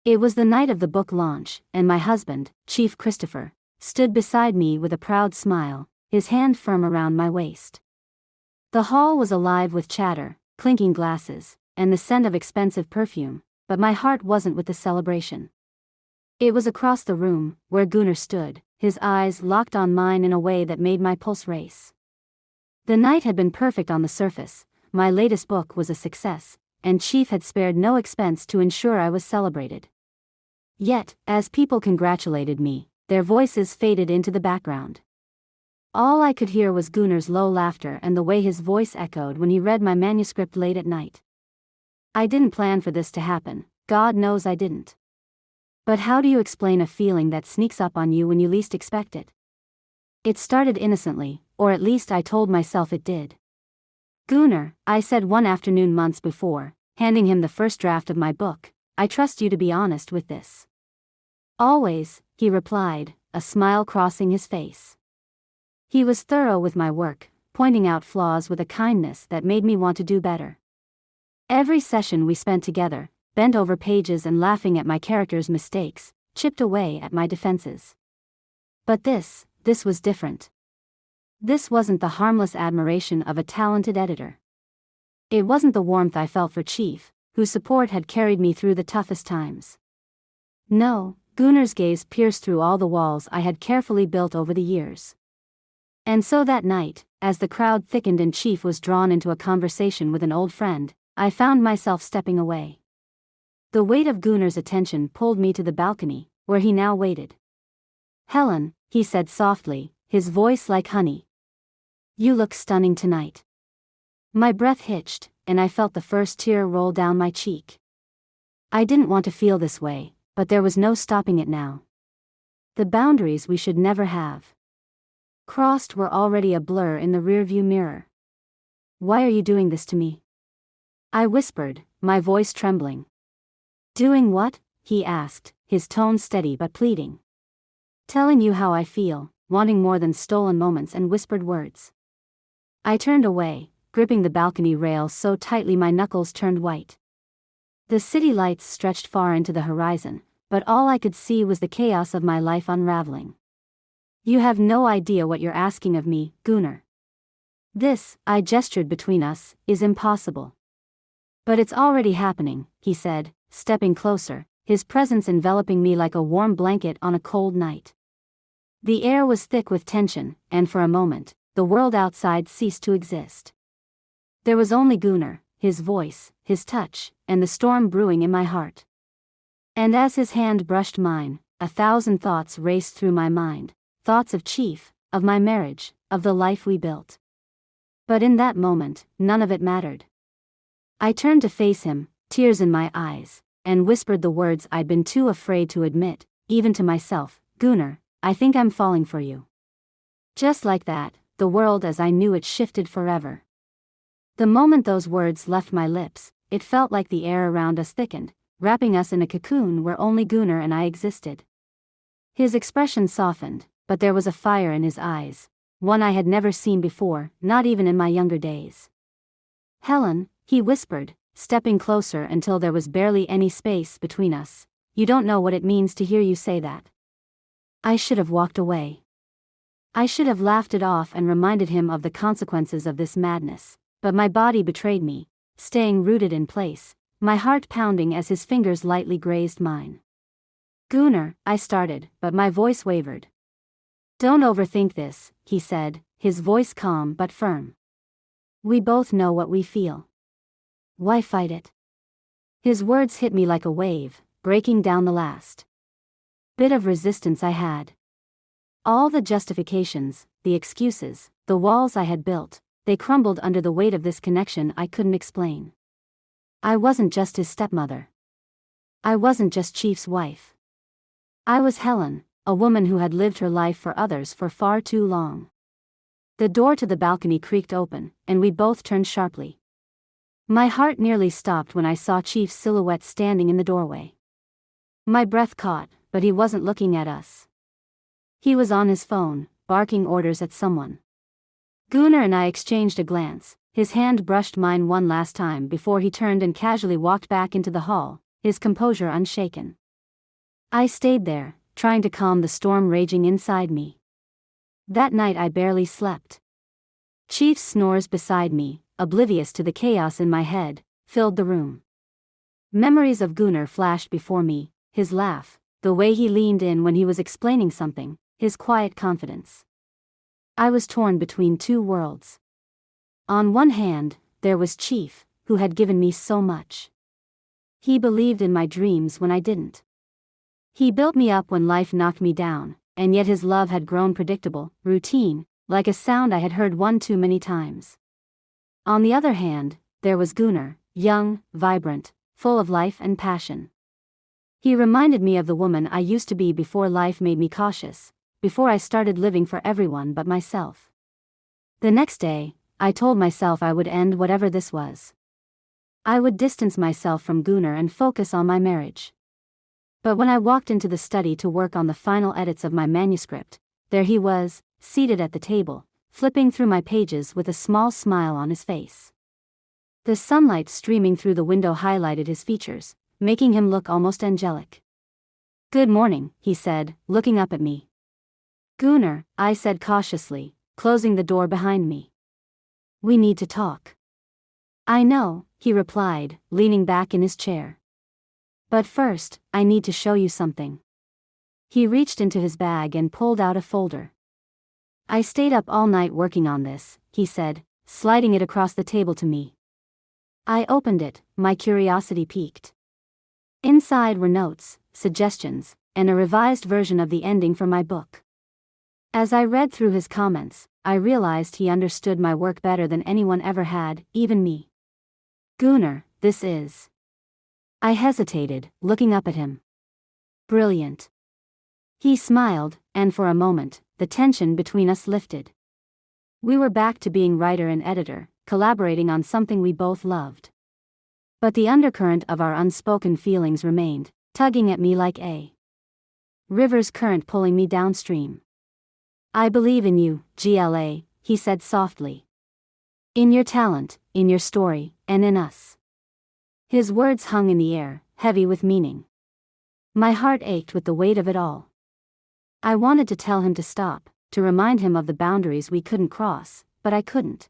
It was the night of the book launch, and my husband, Chief Christopher, stood beside me with a proud smile, his hand firm around my waist. The hall was alive with chatter, clinking glasses, and the scent of expensive perfume, but my heart wasn't with the celebration. It was across the room, where Gunnar stood, his eyes locked on mine in a way that made my pulse race. The night had been perfect on the surface, my latest book was a success, and Chief had spared no expense to ensure I was celebrated. Yet, as people congratulated me, their voices faded into the background. All I could hear was Gunnar's low laughter and the way his voice echoed when he read my manuscript late at night. I didn't plan for this to happen, God knows I didn't. But how do you explain a feeling that sneaks up on you when you least expect it? It started innocently, or at least I told myself it did. Gunnar, I said one afternoon months before, handing him the first draft of my book, I trust you to be honest with this. Always, he replied, a smile crossing his face. He was thorough with my work, pointing out flaws with a kindness that made me want to do better. Every session we spent together, bent over pages and laughing at my character's mistakes, chipped away at my defenses. But this was different. This wasn't the harmless admiration of a talented editor. It wasn't the warmth I felt for Chief, whose support had carried me through the toughest times. No, Gunnar's gaze pierced through all the walls I had carefully built over the years. And so that night, as the crowd thickened and Chief was drawn into a conversation with an old friend, I found myself stepping away. The weight of Gunnar's attention pulled me to the balcony, where he now waited. "Helen," he said softly, his voice like honey. "You look stunning tonight." My breath hitched, and I felt the first tear roll down my cheek. I didn't want to feel this way, but there was no stopping it now. The boundaries we should never have crossed were already a blur in the rearview mirror. "Why are you doing this to me?" I whispered, my voice trembling. "Doing what?" he asked, his tone steady but pleading. "Telling you how I feel, wanting more than stolen moments and whispered words." I turned away, gripping the balcony rail so tightly my knuckles turned white. The city lights stretched far into the horizon, but all I could see was the chaos of my life unraveling. "You have no idea what you're asking of me, Gunnar. This," I gestured between us, "is impossible." "But it's already happening," he said, stepping closer, his presence enveloping me like a warm blanket on a cold night. The air was thick with tension, and for a moment, the world outside ceased to exist. There was only Gunnar, his voice, his touch, and the storm brewing in my heart. And as his hand brushed mine, 1,000 thoughts raced through my mind, thoughts of Chief, of my marriage, of the life we built. But in that moment, none of it mattered. I turned to face him, tears in my eyes, and whispered the words I'd been too afraid to admit, even to myself, "Gunnar, I think I'm falling for you." Just like that, the world as I knew it shifted forever. The moment those words left my lips, it felt like the air around us thickened, wrapping us in a cocoon where only Gunnar and I existed. His expression softened, but there was a fire in his eyes, one I had never seen before, not even in my younger days. "Helen," he whispered, stepping closer until there was barely any space between us, "you don't know what it means to hear you say that." I should have walked away. I should have laughed it off and reminded him of the consequences of this madness, but my body betrayed me, staying rooted in place, my heart pounding as his fingers lightly grazed mine. "Gunnar," I started, but my voice wavered. "Don't overthink this," he said, his voice calm but firm. "We both know what we feel. Why fight it?" His words hit me like a wave, breaking down the last bit of resistance I had. All the justifications, the excuses, the walls I had built, they crumbled under the weight of this connection I couldn't explain. I wasn't just his stepmother. I wasn't just Chief's wife. I was Helen, a woman who had lived her life for others for far too long. The door to the balcony creaked open, and we both turned sharply. My heart nearly stopped when I saw Chief's silhouette standing in the doorway. My breath caught, but he wasn't looking at us. He was on his phone, barking orders at someone. Gunnar and I exchanged a glance, his hand brushed mine one last time before he turned and casually walked back into the hall, his composure unshaken. I stayed there, trying to calm the storm raging inside me. That night I barely slept. Chief's snores beside me, oblivious to the chaos in my head, filled the room. Memories of Gunnar flashed before me, his laugh, the way he leaned in when he was explaining something, his quiet confidence. I was torn between two worlds. On one hand, there was Chief, who had given me so much. He believed in my dreams when I didn't. He built me up when life knocked me down, and yet his love had grown predictable, routine, like a sound I had heard one too many times. On the other hand, there was Gunnar, young, vibrant, full of life and passion. He reminded me of the woman I used to be before life made me cautious, before I started living for everyone but myself. The next day, I told myself I would end whatever this was. I would distance myself from Gunnar and focus on my marriage. But when I walked into the study to work on the final edits of my manuscript, there he was, seated at the table, flipping through my pages with a small smile on his face. The sunlight streaming through the window highlighted his features, making him look almost angelic. "Good morning," he said, looking up at me. "Gunnar," I said cautiously, closing the door behind me. "We need to talk." "I know," he replied, leaning back in his chair. "But first, I need to show you something." He reached into his bag and pulled out a folder. "I stayed up all night working on this," he said, sliding it across the table to me. I opened it, my curiosity piqued. Inside were notes, suggestions, and a revised version of the ending for my book. As I read through his comments, I realized he understood my work better than anyone ever had, even me. "Gunnar, this is..." I hesitated, looking up at him. "Brilliant." He smiled, and for a moment, the tension between us lifted. We were back to being writer and editor, collaborating on something we both loved. But the undercurrent of our unspoken feelings remained, tugging at me like a river's current pulling me downstream. "I believe in you, GLA, he said softly. "In your talent, in your story, and in us." His words hung in the air, heavy with meaning. My heart ached with the weight of it all. I wanted to tell him to stop, to remind him of the boundaries we couldn't cross, but I couldn't.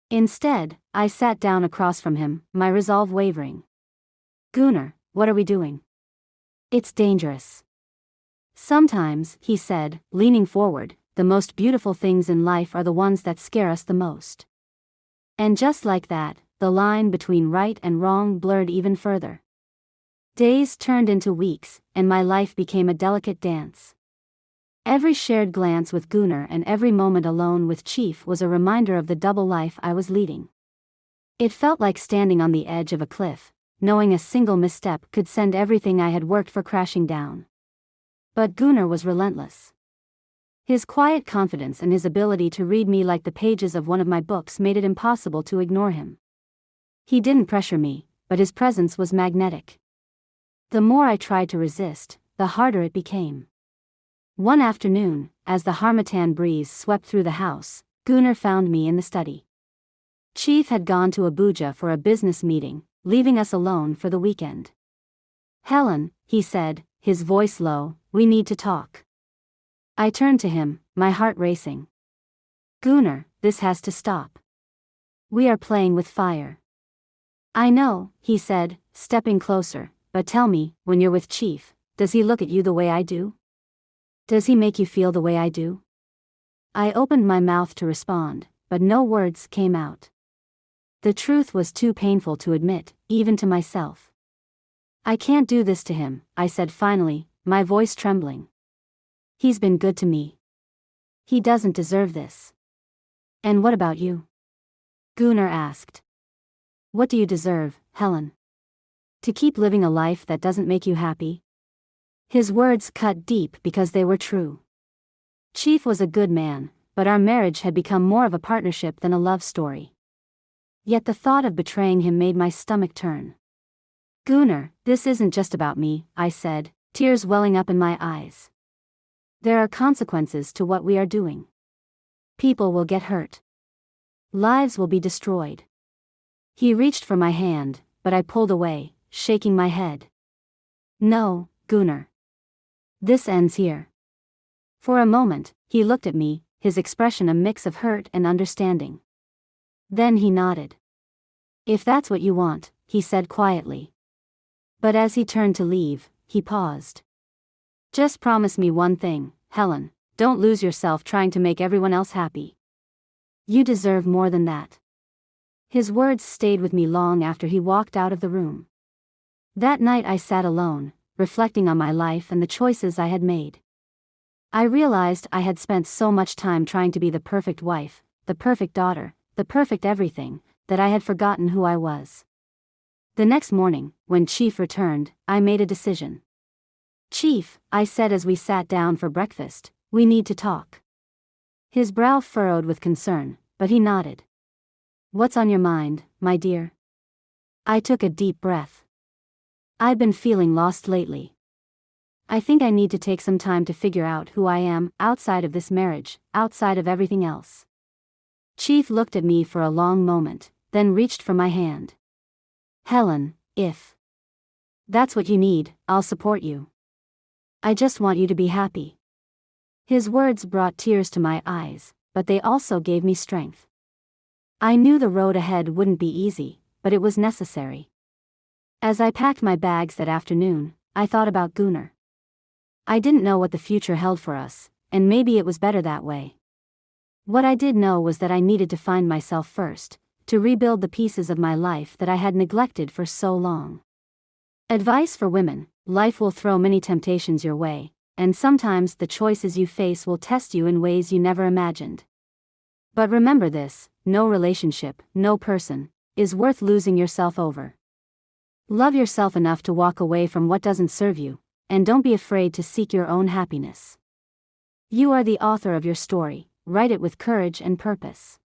Instead, I sat down across from him, my resolve wavering. "Gunnar, what are we doing? It's dangerous." "Sometimes," he said, leaning forward, "the most beautiful things in life are the ones that scare us the most." And just like that, the line between right and wrong blurred even further. Days turned into weeks, and my life became a delicate dance. Every shared glance with Gunnar and every moment alone with Chief was a reminder of the double life I was leading. It felt like standing on the edge of a cliff, knowing a single misstep could send everything I had worked for crashing down. But Gunnar was relentless. His quiet confidence and his ability to read me like the pages of one of my books made it impossible to ignore him. He didn't pressure me, but his presence was magnetic. The more I tried to resist, the harder it became. One afternoon, as the harmattan breeze swept through the house, Gunnar found me in the study. Chief had gone to Abuja for a business meeting, leaving us alone for the weekend. "Helen," he said, his voice low, "we need to talk." I turned to him, my heart racing. "Gunnar, this has to stop. We are playing with fire." "I know," he said, stepping closer, "but tell me, when you're with Chief, does he look at you the way I do? Does he make you feel the way I do?" I opened my mouth to respond, but no words came out. The truth was too painful to admit, even to myself. "I can't do this to him," I said finally, my voice trembling. "He's been good to me. He doesn't deserve this." "And what about you?" Gunnar asked. "What do you deserve, Helen? To keep living a life that doesn't make you happy?" His words cut deep because they were true. Chief was a good man, but our marriage had become more of a partnership than a love story. Yet the thought of betraying him made my stomach turn. "Gunnar, this isn't just about me," I said, tears welling up in my eyes. "There are consequences to what we are doing. People will get hurt. Lives will be destroyed." He reached for my hand, but I pulled away, shaking my head. "No, Gunnar. This ends here. For a moment, he looked at me, his expression a mix of hurt and understanding. Then he nodded. If that's what you want, he said quietly. But as he turned to leave, he paused. Just promise me one thing, Helen, don't lose yourself trying to make everyone else happy. You deserve more than that. His words stayed with me long after he walked out of the room. That night I sat alone, reflecting on my life and the choices I had made. I realized I had spent so much time trying to be the perfect wife, the perfect daughter, the perfect everything, that I had forgotten who I was. The next morning, when Chief returned, I made a decision. Chief, I said as we sat down for breakfast, we need to talk. His brow furrowed with concern, but he nodded. What's on your mind, my dear? I took a deep breath. I've been feeling lost lately. I think I need to take some time to figure out who I am, outside of this marriage, outside of everything else. Chief looked at me for a long moment, then reached for my hand. Helen, if that's what you need, I'll support you. I just want you to be happy. His words brought tears to my eyes, but they also gave me strength. I knew the road ahead wouldn't be easy, but it was necessary. As I packed my bags that afternoon, I thought about Gunnar. I didn't know what the future held for us, and maybe it was better that way. What I did know was that I needed to find myself first, to rebuild the pieces of my life that I had neglected for so long. Advice for women: life will throw many temptations your way, and sometimes the choices you face will test you in ways you never imagined. But remember this: no relationship, no person, is worth losing yourself over. Love yourself enough to walk away from what doesn't serve you, and don't be afraid to seek your own happiness. You are the author of your story, write it with courage and purpose.